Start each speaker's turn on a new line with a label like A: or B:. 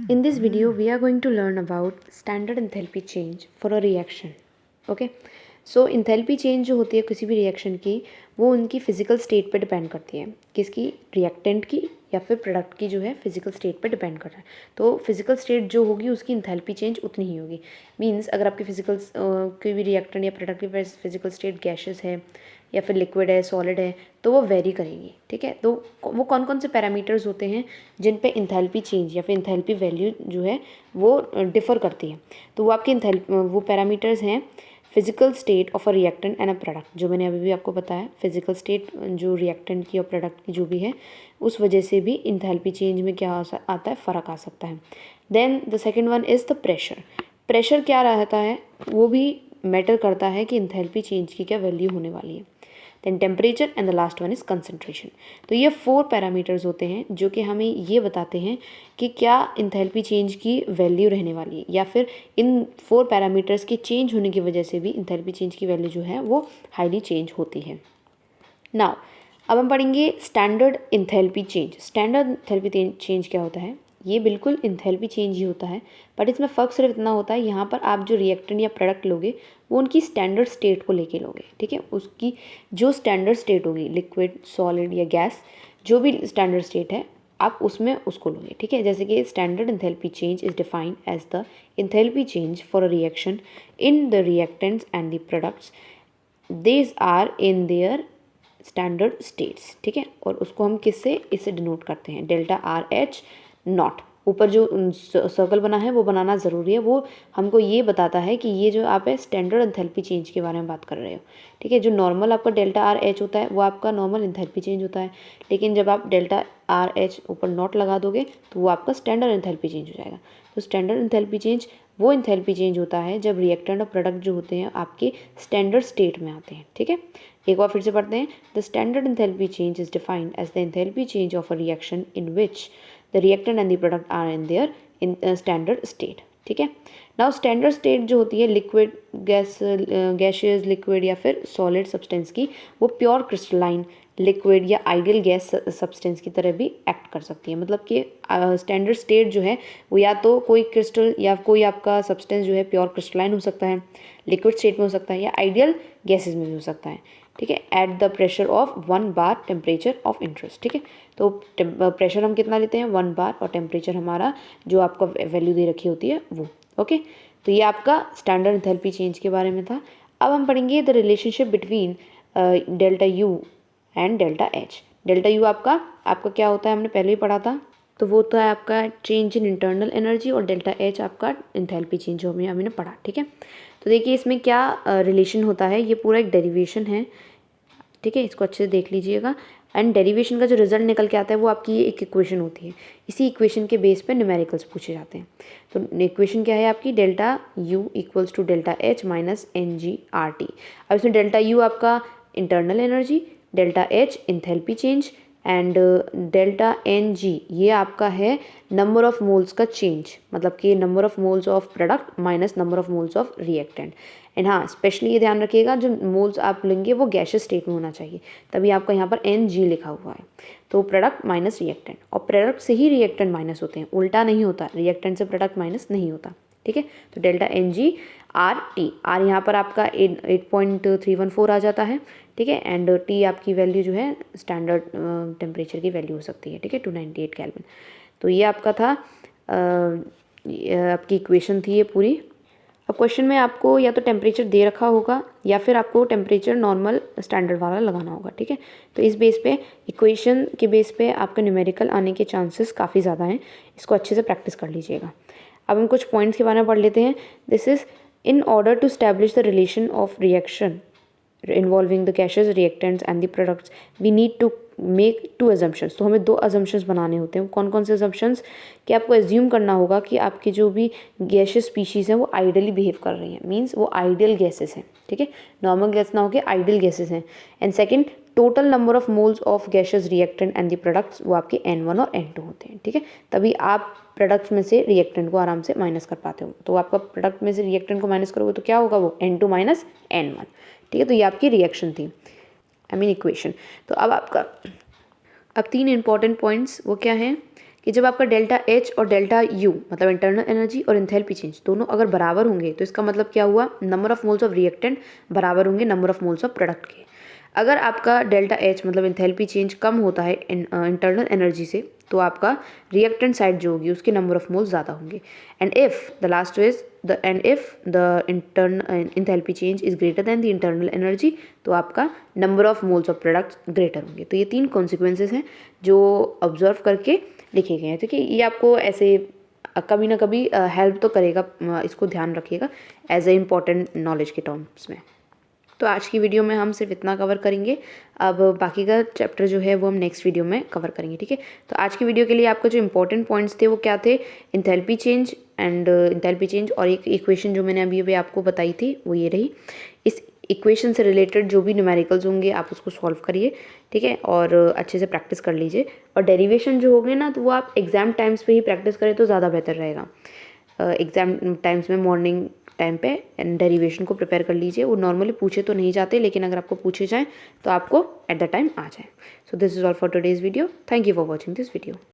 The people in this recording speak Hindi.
A: In this video, we are going to learn about standard enthalpy change for a reaction. Okay? So enthalpy change जो होती है किसी भी रिएक्शन की, वो उनकी फिजिकल स्टेट पे डिपेंड करती है। किसकी? रिएक्टेंट की या फिर प्रोडक्ट की जो है फिजिकल स्टेट पे डिपेंड कर रहा है। तो फिजिकल स्टेट जो होगी उसकी इंथैल्पी चेंज उतनी ही होगी। मींस अगर आपकी फिजिकल कोई भी रिएक्टेंट या प्रोडक्ट की फिजिकल स्टेट गैसेस है या फिर लिक्विड है, सॉलिड है, तो वो वेरी करेगी। ठीक है, तो वो कौन कौन से पैरामीटर्स होते हैं जिन पे इंथैल्पी चेंज या फिर इंथैल्पी वैल्यू जो है वो डिफ़र करती है। तो वो आपके वो पैरामीटर्स हैं physical state of a reactant and a product, जो मैंने अभी भी आपको बताया। फिजिकल स्टेट जो रिएक्टेंट की और प्रोडक्ट की जो भी है, उस वजह से भी इंथैल्पी चेंज में क्या आता है, फ़र्क आ सकता है। Then the second one is the pressure. Pressure क्या रहता है, वो भी मैटर करता है कि इंथैल्पी चेंज की क्या वैल्यू होने वाली है। Then temperature and the last one is concentration. तो ये 4 पैरामीटर्स होते हैं जो कि हमें ये बताते हैं कि क्या इंथैल्पी चेंज की वैल्यू रहने वाली है, या फिर इन 4 पैरामीटर्स के चेंज होने की वजह से भी इंथैल्पी चेंज की वैल्यू जो है वो हाईली चेंज होती है। नाउ अब हम पढ़ेंगे standard enthalpy change. Standard enthalpy change क्या होता है? ये बिल्कुल इंथैल्पी चेंज ही होता है, बट इसमें फ़र्क सिर्फ इतना होता है, यहाँ पर आप जो रिएक्टेंट या प्रोडक्ट लोगे वो उनकी स्टैंडर्ड स्टेट को लेके लोगे। ठीक है, उसकी जो स्टैंडर्ड स्टेट होगी, लिक्विड, सॉलिड या गैस, जो भी स्टैंडर्ड स्टेट है आप उसमें उसको लोगे। ठीक है, जैसे कि standard enthalpy change is defined as the enthalpy change for a reaction in the reactants and the products, these are in their standard states. ठीक है, और उसको हम किससे, इससे डिनोट करते हैं, डेल्टा आर एच नॉट। ऊपर जो सर्कल बना है वो बनाना ज़रूरी है, वो हमको ये बताता है कि ये जो आप है स्टैंडर्ड एंथैल्पी चेंज के बारे में बात कर रहे हो। ठीक है, जो नॉर्मल आपका डेल्टा आर एच होता है वो आपका नॉर्मल एंथैल्पी चेंज होता है, लेकिन जब आप डेल्टा आर एच ऊपर नॉट लगा दोगे तो वो आपका स्टैंडर्ड एंथैल्पी चेंज हो जाएगा। तो स्टैंडर्ड एंथैल्पी चेंज वो एंथैल्पी चेंज होता है जब रिएक्टेंट और प्रोडक्ट जो होते हैं आपके स्टैंडर्ड स्टेट में आते हैं। ठीक है, एक बार फिर से पढ़ते हैं। The standard enthalpy change is defined as the enthalpy change of a reaction in which the reactant and the product are in their in standard state. ठीक है, नाउ स्टैंडर्ड स्टेट जो होती है लिक्विड, गैसेस, लिक्विड या फिर सॉलिड सब्सटेंस की, वो प्योर क्रिस्टलाइन, लिक्विड या आइडियल गैस सब्सटेंस की तरह भी एक्ट कर सकती है। मतलब कि स्टैंडर्ड स्टेट जो है वो या तो कोई क्रिस्टल या कोई आपका सब्सटेंस जो है प्योर क्रिस्टलाइन हो सकता है, लिक्विड स्टेट में हो सकता है, या आइडियल गैसेज में भी हो सकता है। ठीक है, at the pressure of 1 bar temperature of interest. ठीक है, तो प्रेशर हम कितना लेते हैं, 1 बार, और टेम्परेचर हमारा जो आपका वैल्यू दे रखी होती है वो। ओके, तो ये आपका स्टैंडर्ड एंथैल्पी चेंज के बारे में था। अब हम पढ़ेंगे the relationship between delta U and delta H. Delta U आपका क्या होता है, हमने पहले ही पढ़ा था, तो वो होता है आपका चेंज इन इंटरनल एनर्जी, और डेल्टा एच आपका इंथैल्पी चेंज जो हमने पढ़ा। ठीक है, तो देखिए इसमें क्या रिलेशन होता है, ये पूरा एक डेरिवेशन है। ठीक है, इसको अच्छे से देख लीजिएगा। एंड डेरिवेशन का जो रिजल्ट निकल के आता है वो आपकी ये एक इक्वेशन होती है। इसी इक्वेशन के बेस पे न्यूमेरिकल्स पूछे जाते हैं। तो इक्वेशन क्या है आपकी, delta U equals to delta H minus N G R T. अब इसमें डेल्टा यू आपका internal energy, delta H enthalpy change, and delta N G ये आपका है नंबर ऑफ मोल्स का चेंज, मतलब कि number of moles of product minus number of moles of reactant. And हाँ, स्पेशली ये ध्यान रखिएगा जो मोल्स आप लेंगे वो गैसियस स्टेट में होना चाहिए, तभी आपका यहाँ पर एन जी लिखा हुआ है। तो प्रोडक्ट माइनस रिएक्टेंट, और प्रोडक्ट से ही रिएक्टेंट माइनस होते हैं, उल्टा नहीं होता, रिएक्टेंट से प्रोडक्ट माइनस नहीं होता। ठीक है, तो delta N G R T, R यहाँ पर आपका 8.314 आ जाता है। ठीक है, एंड टी आपकी वैल्यू जो है स्टैंडर्ड टेम्परेचर की वैल्यू हो सकती है। ठीक है, 298 केल्विन। तो ये आपका था आपकी इक्वेशन थी ये पूरी। अब क्वेश्चन में आपको या तो टेम्परेचर दे रखा होगा या फिर आपको टेम्परेचर नॉर्मल स्टैंडर्ड वाला लगाना होगा। ठीक है, तो इस बेस पे इक्वेशन के बेस पे आपका न्यूमेरिकल आने के चांसेस काफ़ी ज़्यादा हैं, इसको अच्छे से प्रैक्टिस कर लीजिएगा। अब हम कुछ पॉइंट्स के बारे में पढ़ लेते हैं। This is in order to establish the relation of reaction involving the gases, reactants and the products, we need to make 2 assumptions। तो हमें 2 assumptions बनाने होते हैं। कौन कौन से assumptions? कि आपको assume करना होगा कि आपकी जो भी gaseous species हैं वो ideally behave कर रही हैं, मीन्स वो ideal gases हैं। ठीक है, नॉर्मल गैस ना होकर आइडियल गैसेस हैं। And second, total number of moles of gases, reactant and the products वो आपके N1 और N2 होते हैं। ठीक है, तभी आप प्रोडक्ट्स में से रिएक्टेंट को आराम से माइनस कर पाते हो। तो आपका प्रोडक्ट में से रिएक्टेंट को माइनस करोगे तो क्या होगा, वो N2 माइनस N1। ठीक है, तो ये आपकी रिएक्शन थी, इक्वेशन। तो अब 3 इंपॉर्टेंट पॉइंट्स वो क्या हैं कि जब आपका डेल्टा एच और डेल्टा यू मतलब इंटरनल एनर्जी और इंथैल्पी चेंज दोनों अगर बराबर होंगे तो इसका मतलब क्या हुआ, number of moles of reactant बराबर होंगे number of moles of product के। अगर आपका डेल्टा एच मतलब इंथैल्पी चेंज कम होता है इंटरनल एनर्जी से तो आपका रिएक्टेंट साइड जो होगी उसके नंबर ऑफ मोल्स ज़्यादा होंगे। And if the last is the internal enthalpy change is greater than the internal energy तो आपका number of moles of products greater होंगे। तो ये 3 कॉन्सिक्वेंसेस हैं जो ऑब्जर्व करके लिखे गए हैं। ठीक है, ये आपको ऐसे कभी ना कभी हेल्प तो करेगा, इसको ध्यान रखिएगा एज ए इम्पॉर्टेंट नॉलेज के टर्म्स में। तो आज की वीडियो में हम सिर्फ इतना कवर करेंगे, अब बाकी का चैप्टर जो है वो हम नेक्स्ट वीडियो में कवर करेंगे। ठीक है, तो आज की वीडियो के लिए आपका जो इंपॉर्टेंट पॉइंट्स थे वो क्या थे, इंथैल्पी चेंज और एक इक्वेशन जो मैंने अभी आपको बताई थी वो ये रही। इस इक्वेशन से रिलेटेड जो भी न्यूमेरिकल्स होंगे आप उसको सॉल्व करिए, ठीक है, और अच्छे से प्रैक्टिस कर लीजिए। और डेरिवेशन जो होंगे ना तो वो आप एग्ज़ाम टाइम्स पे ही प्रैक्टिस करें तो ज़्यादा बेहतर रहेगा। एग्ज़ाम टाइम्स में मॉर्निंग टाइम पे डेरिवेशन को प्रिपेयर कर लीजिए। वो नॉर्मली पूछे तो नहीं जाते, लेकिन अगर आपको पूछे जाएँ तो आपको एट द टाइम आ जाए। So this is all for today's video. Thank you for watching this video.